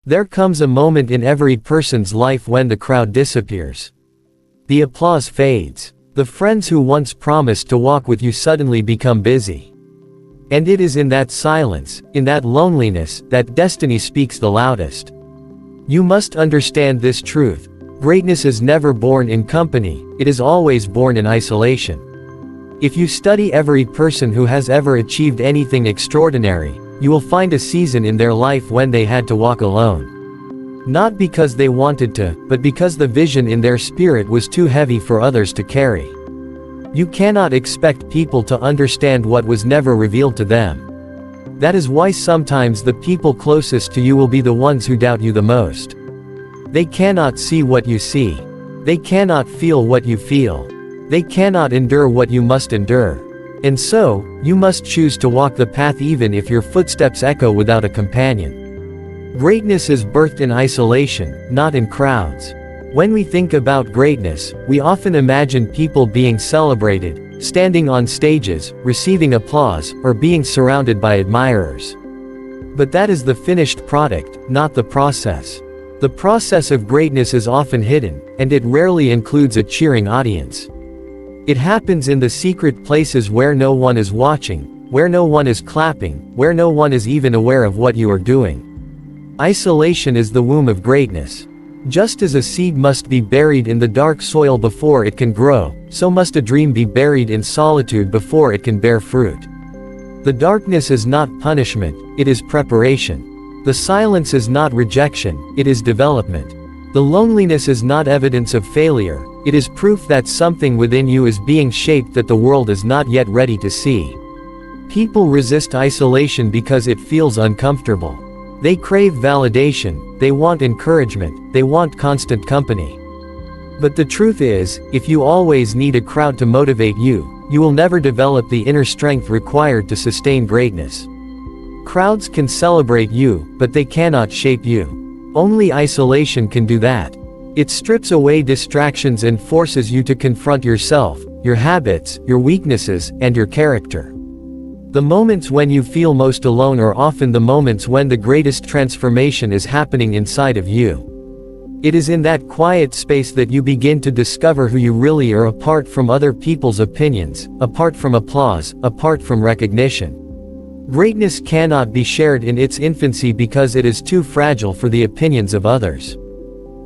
There comes a moment in every person's life when the crowd disappears. The applause fades. The friends who once promised to walk with you suddenly become busy. And it is in that silence, in that loneliness, that destiny speaks the loudest. You must understand this truth. Greatness is never born in company, it is always born in isolation. If you study every person who has ever achieved anything extraordinary, you will find a season in their life when they had to walk alone. Not because they wanted to, but because the vision in their spirit was too heavy for others to carry. You cannot expect people to understand what was never revealed to them. That is why sometimes the people closest to you will be the ones who doubt you the most. They cannot see what you see. They cannot feel what you feel. They cannot endure what you must endure. And so, you must choose to walk the path even if your footsteps echo without a companion. Greatness is birthed in isolation, not in crowds. When we think about greatness, we often imagine people being celebrated, standing on stages, receiving applause, or being surrounded by admirers. But that is the finished product, not the process. The process of greatness is often hidden, and it rarely includes a cheering audience. It happens in the secret places where no one is watching, where no one is clapping, where no one is even aware of what you are doing. Isolation is the womb of greatness. Just as a seed must be buried in the dark soil before it can grow, so must a dream be buried in solitude before it can bear fruit. The darkness is not punishment, it is preparation. The silence is not rejection, it is development. The loneliness is not evidence of failure, it is proof that something within you is being shaped that the world is not yet ready to see. People resist isolation because it feels uncomfortable. They crave validation, they want encouragement, they want constant company. But the truth is, if you always need a crowd to motivate you, you will never develop the inner strength required to sustain greatness. Crowds can celebrate you, but they cannot shape you. Only isolation can do that. It strips away distractions and forces you to confront yourself, your habits, your weaknesses, and your character. The moments when you feel most alone are often the moments when the greatest transformation is happening inside of you. It is in that quiet space that you begin to discover who you really are apart from other people's opinions, apart from applause, apart from recognition. Greatness cannot be shared in its infancy because it is too fragile for the opinions of others.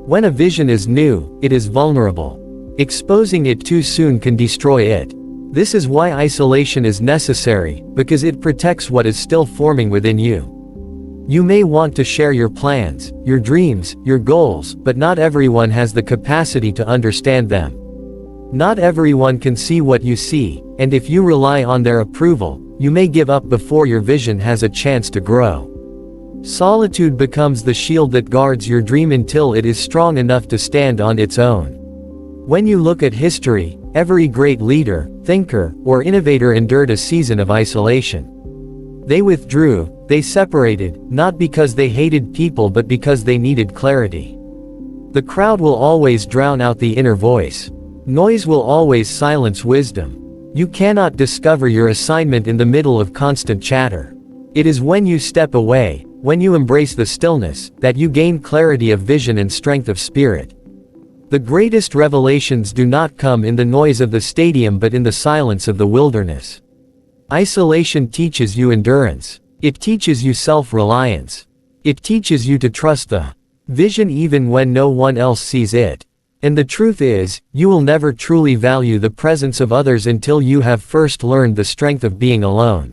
When a vision is new, it is vulnerable. Exposing it too soon can destroy it. This is why isolation is necessary, because it protects what is still forming within you. You may want to share your plans, your dreams, your goals, but not everyone has the capacity to understand them. Not everyone can see what you see, and if you rely on their approval, you may give up before your vision has a chance to grow. Solitude becomes the shield that guards your dream until it is strong enough to stand on its own. When you look at history, every great leader, thinker, or innovator endured a season of isolation. They withdrew, they separated, not because they hated people but because they needed clarity. The crowd will always drown out the inner voice. Noise will always silence wisdom. You cannot discover your assignment in the middle of constant chatter. It is when you step away, when you embrace the stillness, that you gain clarity of vision and strength of spirit. The greatest revelations do not come in the noise of the stadium but in the silence of the wilderness. Isolation teaches you endurance. It teaches you self-reliance. It teaches you to trust the vision even when no one else sees it. And the truth is, you will never truly value the presence of others until you have first learned the strength of being alone.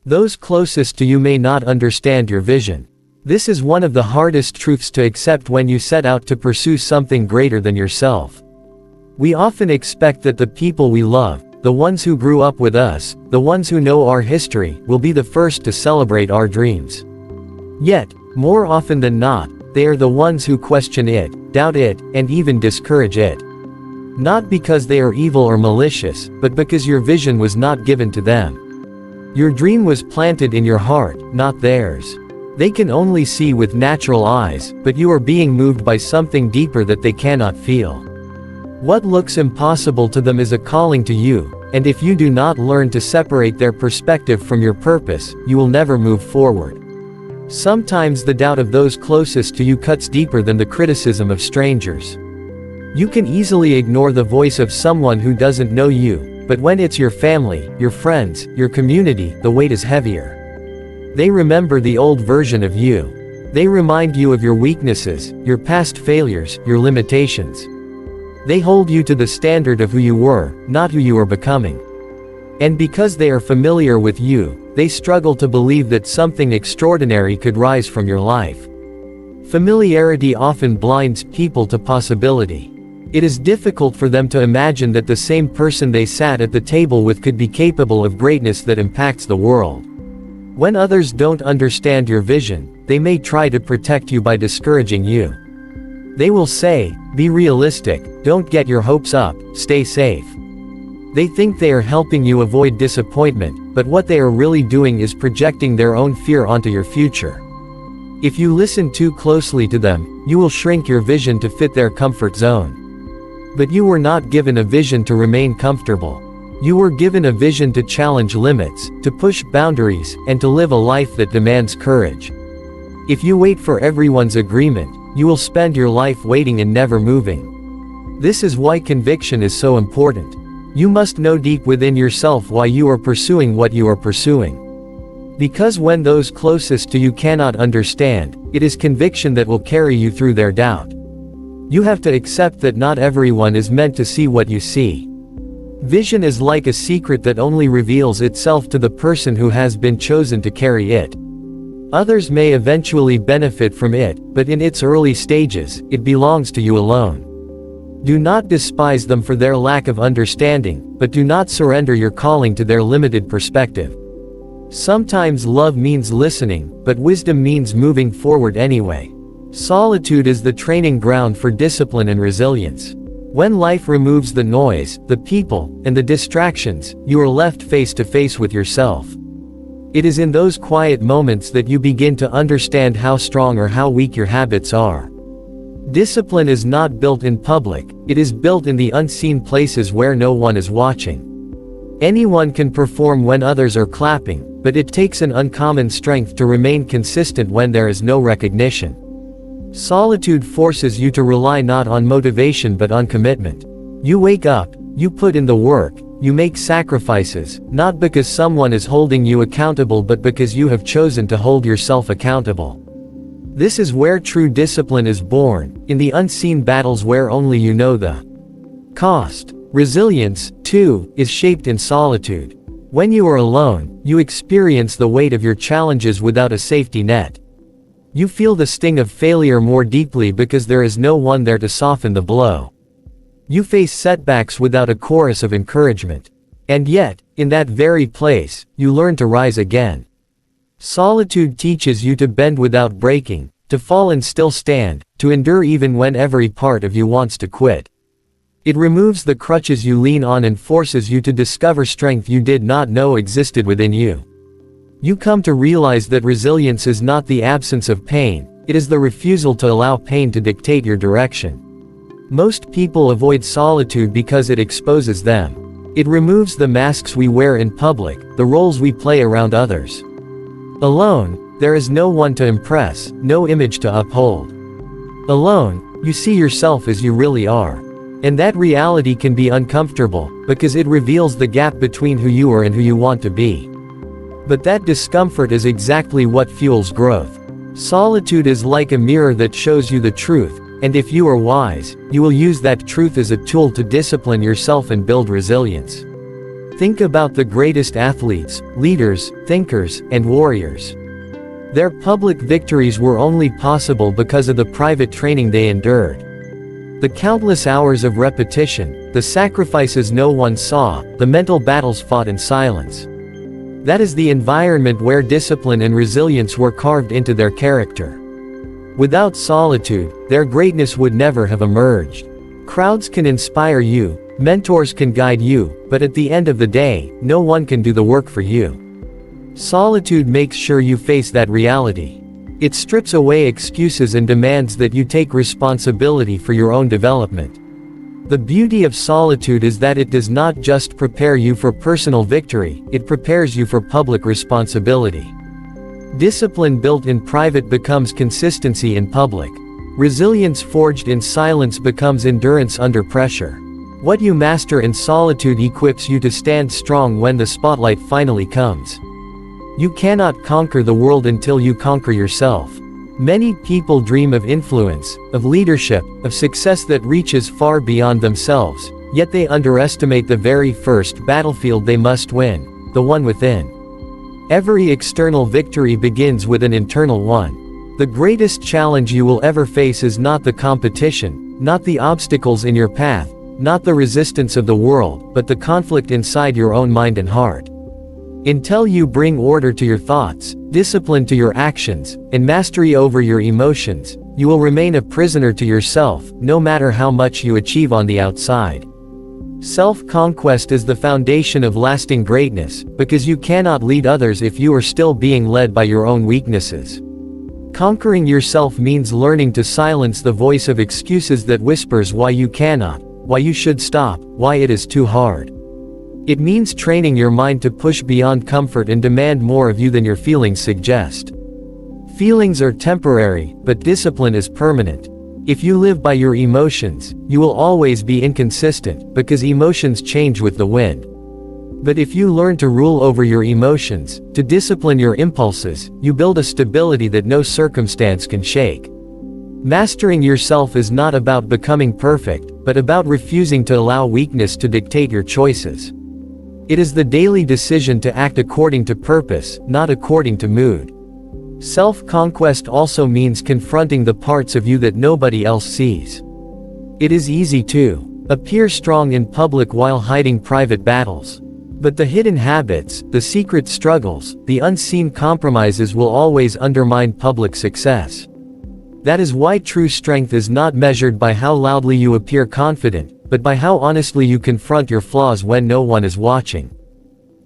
Those closest to you may not understand your vision. This is one of the hardest truths to accept when you set out to pursue something greater than yourself. We often expect that the people we love, the ones who grew up with us, the ones who know our history, will be the first to celebrate our dreams. Yet, more often than not, they are the ones who question it, doubt it, and even discourage it. Not because they are evil or malicious, but because your vision was not given to them. Your dream was planted in your heart, not theirs. They can only see with natural eyes, but you are being moved by something deeper that they cannot feel. What looks impossible to them is a calling to you, and if you do not learn to separate their perspective from your purpose, you will never move forward. Sometimes the doubt of those closest to you cuts deeper than the criticism of strangers. You can easily ignore the voice of someone who doesn't know you, but when it's your family, your friends, your community, the weight is heavier. They remember the old version of you. They remind you of your weaknesses, your past failures, your limitations. They hold you to the standard of who you were, not who you are becoming. And because they are familiar with you, they struggle to believe that something extraordinary could rise from your life. Familiarity often blinds people to possibility. It is difficult for them to imagine that the same person they sat at the table with could be capable of greatness that impacts the world. When others don't understand your vision, they may try to protect you by discouraging you. They will say, "Be realistic, don't get your hopes up, stay safe." They think they are helping you avoid disappointment, but what they are really doing is projecting their own fear onto your future. If you listen too closely to them, you will shrink your vision to fit their comfort zone. But you were not given a vision to remain comfortable. You were given a vision to challenge limits, to push boundaries, and to live a life that demands courage. If you wait for everyone's agreement, you will spend your life waiting and never moving. This is why conviction is so important. You must know deep within yourself why you are pursuing what you are pursuing. Because when those closest to you cannot understand, it is conviction that will carry you through their doubt. You have to accept that not everyone is meant to see what you see. Vision is like a secret that only reveals itself to the person who has been chosen to carry it. Others may eventually benefit from it, but in its early stages, it belongs to you alone. Do not despise them for their lack of understanding, but do not surrender your calling to their limited perspective. Sometimes love means listening, but wisdom means moving forward anyway. Solitude is the training ground for discipline and resilience. When life removes the noise, the people, and the distractions, you are left face to face with yourself. It is in those quiet moments that you begin to understand how strong or how weak your habits are. Discipline is not built in public, it is built in the unseen places where no one is watching. Anyone can perform when others are clapping, but it takes an uncommon strength to remain consistent when there is no recognition. Solitude forces you to rely not on motivation but on commitment. You wake up, you put in the work, you make sacrifices, not because someone is holding you accountable but because you have chosen to hold yourself accountable. This is where true discipline is born, in the unseen battles where only you know the cost. Resilience, too, is shaped in solitude. When you are alone, you experience the weight of your challenges without a safety net. You feel the sting of failure more deeply because there is no one there to soften the blow. You face setbacks without a chorus of encouragement. And yet, in that very place, you learn to rise again. Solitude teaches you to bend without breaking, to fall and still stand, to endure even when every part of you wants to quit. It removes the crutches you lean on and forces you to discover strength you did not know existed within you. You come to realize that resilience is not the absence of pain, it is the refusal to allow pain to dictate your direction. Most people avoid solitude because it exposes them. It removes the masks we wear in public, the roles we play around others. Alone, there is no one to impress, no image to uphold. Alone, you see yourself as you really are. And that reality can be uncomfortable, because it reveals the gap between who you are and who you want to be. But that discomfort is exactly what fuels growth. Solitude is like a mirror that shows you the truth, and if you are wise, you will use that truth as a tool to discipline yourself and build resilience. Think about the greatest athletes, leaders, thinkers, and warriors. Their public victories were only possible because of the private training they endured. The countless hours of repetition, the sacrifices no one saw, the mental battles fought in silence. That is the environment where discipline and resilience were carved into their character. Without solitude, their greatness would never have emerged. Crowds can inspire you, mentors can guide you, but at the end of the day, no one can do the work for you. Solitude makes sure you face that reality. It strips away excuses and demands that you take responsibility for your own development. The beauty of solitude is that it does not just prepare you for personal victory, it prepares you for public responsibility. Discipline built in private becomes consistency in public. Resilience forged in silence becomes endurance under pressure. What you master in solitude equips you to stand strong when the spotlight finally comes. You cannot conquer the world until you conquer yourself. Many people dream of influence, of leadership, of success that reaches far beyond themselves, yet they underestimate the very first battlefield they must win, the one within. Every external victory begins with an internal one. The greatest challenge you will ever face is not the competition, not the obstacles in your path, not the resistance of the world, but the conflict inside your own mind and heart. Until you bring order to your thoughts, discipline to your actions, and mastery over your emotions, you will remain a prisoner to yourself, no matter how much you achieve on the outside. Self-conquest is the foundation of lasting greatness, because you cannot lead others if you are still being led by your own weaknesses. Conquering yourself means learning to silence the voice of excuses that whispers why you cannot, why you should stop, why it is too hard. It means training your mind to push beyond comfort and demand more of you than your feelings suggest. Feelings are temporary, but discipline is permanent. If you live by your emotions, you will always be inconsistent, because emotions change with the wind. But if you learn to rule over your emotions, to discipline your impulses, you build a stability that no circumstance can shake. Mastering yourself is not about becoming perfect, but about refusing to allow weakness to dictate your choices. It is the daily decision to act according to purpose, not according to mood. Self-conquest also means confronting the parts of you that nobody else sees. It is easy to appear strong in public while hiding private battles. But the hidden habits, the secret struggles, the unseen compromises will always undermine public success. That is why true strength is not measured by how loudly you appear confident, but by how honestly you confront your flaws when no one is watching.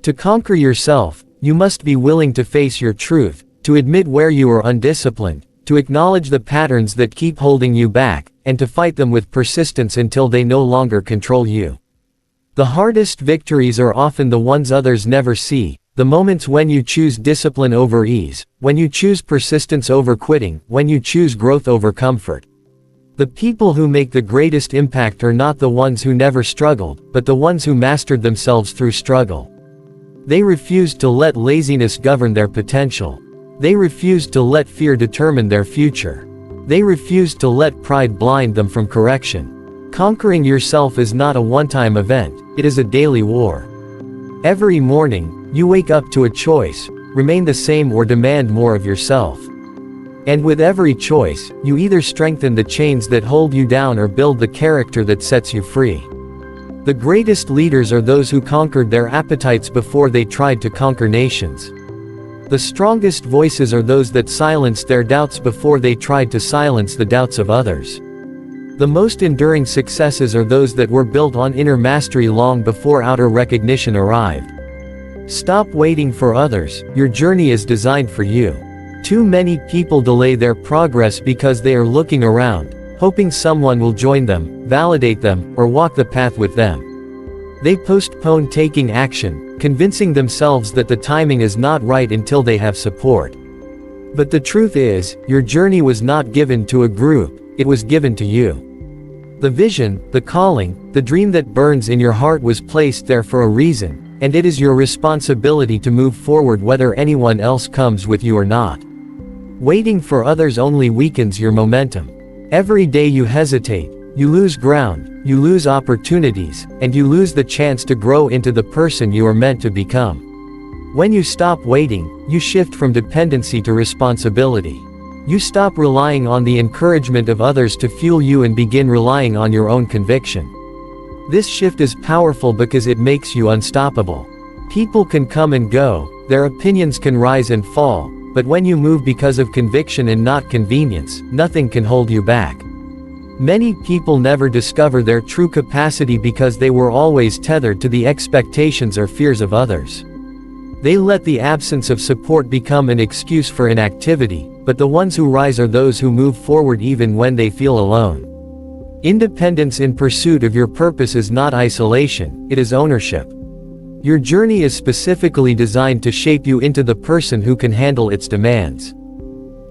To conquer yourself, you must be willing to face your truth, to admit where you are undisciplined, to acknowledge the patterns that keep holding you back, and to fight them with persistence until they no longer control you. The hardest victories are often the ones others never see, the moments when you choose discipline over ease, when you choose persistence over quitting, when you choose growth over comfort. The people who make the greatest impact are not the ones who never struggled, but the ones who mastered themselves through struggle. They refused to let laziness govern their potential. They refused to let fear determine their future. They refused to let pride blind them from correction. Conquering yourself is not a one-time event, it is a daily war. Every morning, you wake up to a choice: remain the same or demand more of yourself. And with every choice, you either strengthen the chains that hold you down or build the character that sets you free. The greatest leaders are those who conquered their appetites before they tried to conquer nations. The strongest voices are those that silenced their doubts before they tried to silence the doubts of others. The most enduring successes are those that were built on inner mastery long before outer recognition arrived. Stop waiting for others, your journey is designed for you. Too many people delay their progress because they are looking around, hoping someone will join them, validate them, or walk the path with them. They postpone taking action, convincing themselves that the timing is not right until they have support. But the truth is, your journey was not given to a group, it was given to you. The vision, the calling, the dream that burns in your heart was placed there for a reason, and it is your responsibility to move forward whether anyone else comes with you or not. Waiting for others only weakens your momentum. Every day you hesitate, you lose ground, you lose opportunities, and you lose the chance to grow into the person you are meant to become. When you stop waiting, you shift from dependency to responsibility. You stop relying on the encouragement of others to fuel you and begin relying on your own conviction. This shift is powerful because it makes you unstoppable. People can come and go, their opinions can rise and fall, but when you move because of conviction and not convenience, nothing can hold you back. Many people never discover their true capacity because they were always tethered to the expectations or fears of others. They let the absence of support become an excuse for inactivity, but the ones who rise are those who move forward even when they feel alone. Independence in pursuit of your purpose is not isolation, it is ownership. Your journey is specifically designed to shape you into the person who can handle its demands.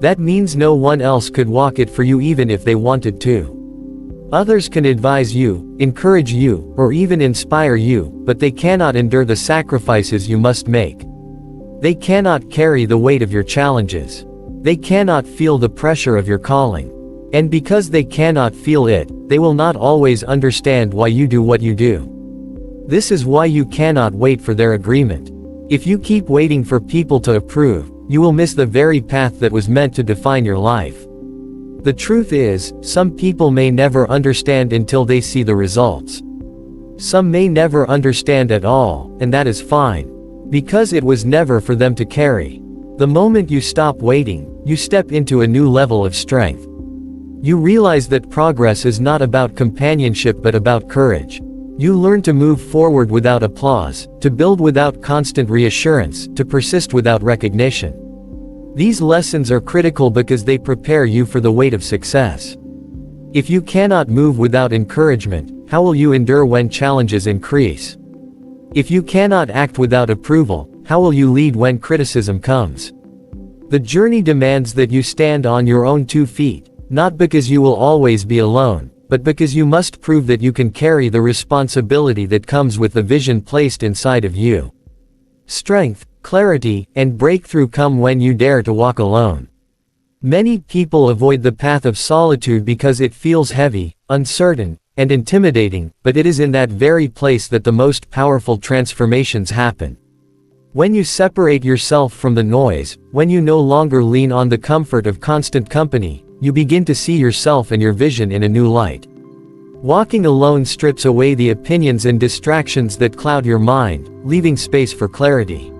That means no one else could walk it for you even if they wanted to. Others can advise you, encourage you, or even inspire you, but they cannot endure the sacrifices you must make. They cannot carry the weight of your challenges. They cannot feel the pressure of your calling. And because they cannot feel it, they will not always understand why you do what you do. This is why you cannot wait for their agreement. If you keep waiting for people to approve, you will miss the very path that was meant to define your life. The truth is, some people may never understand until they see the results. Some may never understand at all, and that is fine. Because it was never for them to carry. The moment you stop waiting, you step into a new level of strength. You realize that progress is not about companionship but about courage. You learn to move forward without applause, to build without constant reassurance, to persist without recognition. These lessons are critical because they prepare you for the weight of success. If you cannot move without encouragement, how will you endure when challenges increase? If you cannot act without approval, how will you lead when criticism comes? The journey demands that you stand on your own 2 feet, not because you will always be alone, but because you must prove that you can carry the responsibility that comes with the vision placed inside of you. Strength, clarity, and breakthrough come when you dare to walk alone. Many people avoid the path of solitude because it feels heavy, uncertain, and intimidating, but it is in that very place that the most powerful transformations happen. When you separate yourself from the noise, when you no longer lean on the comfort of constant company, you begin to see yourself and your vision in a new light. Walking alone strips away the opinions and distractions that cloud your mind, leaving space for clarity.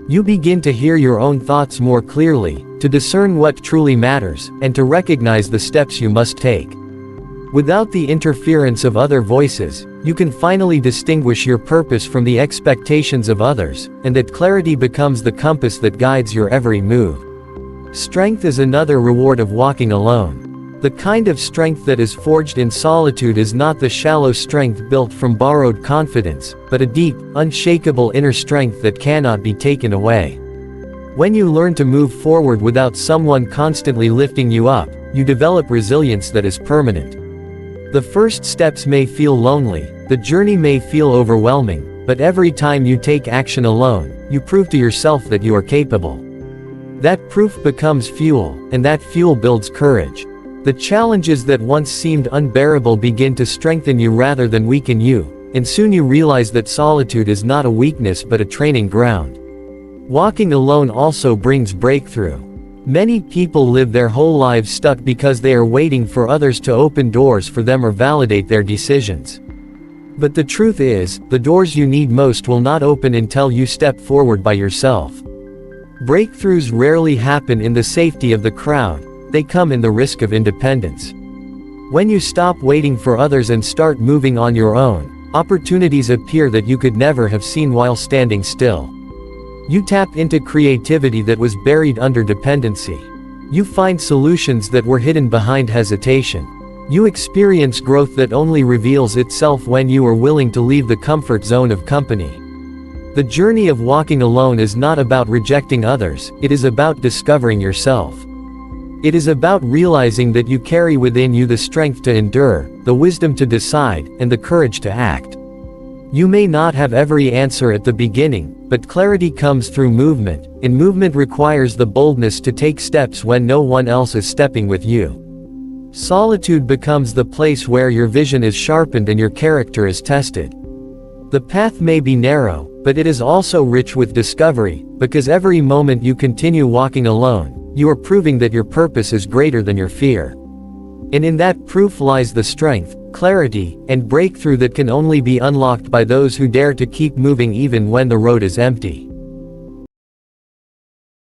You begin to hear your own thoughts more clearly, to discern what truly matters, and to recognize the steps you must take. Without the interference of other voices, you can finally distinguish your purpose from the expectations of others, and that clarity becomes the compass that guides your every move. Strength is another reward of walking alone. The kind of strength that is forged in solitude is not the shallow strength built from borrowed confidence, but a deep, unshakable inner strength that cannot be taken away. When you learn to move forward without someone constantly lifting you up, you develop resilience that is permanent. The first steps may feel lonely, the journey may feel overwhelming, but every time you take action alone, you prove to yourself that you are capable. That proof becomes fuel, and that fuel builds courage. The challenges that once seemed unbearable begin to strengthen you rather than weaken you, and soon you realize that solitude is not a weakness but a training ground. Walking alone also brings breakthrough. Many people live their whole lives stuck because they are waiting for others to open doors for them or validate their decisions. But the truth is, the doors you need most will not open until you step forward by yourself. Breakthroughs rarely happen in the safety of the crowd, they come in the risk of independence. When you stop waiting for others and start moving on your own, opportunities appear that you could never have seen while standing still. You tap into creativity that was buried under dependency. You find solutions that were hidden behind hesitation. You experience growth that only reveals itself when you are willing to leave the comfort zone of company. The journey of walking alone is not about rejecting others, it is about discovering yourself. It is about realizing that you carry within you the strength to endure, the wisdom to decide, and the courage to act. You may not have every answer at the beginning, but clarity comes through movement, and movement requires the boldness to take steps when no one else is stepping with you. Solitude becomes the place where your vision is sharpened and your character is tested. The path may be narrow, but it is also rich with discovery, because every moment you continue walking alone, you are proving that your purpose is greater than your fear. And in that proof lies the strength, clarity, and breakthrough that can only be unlocked by those who dare to keep moving even when the road is empty.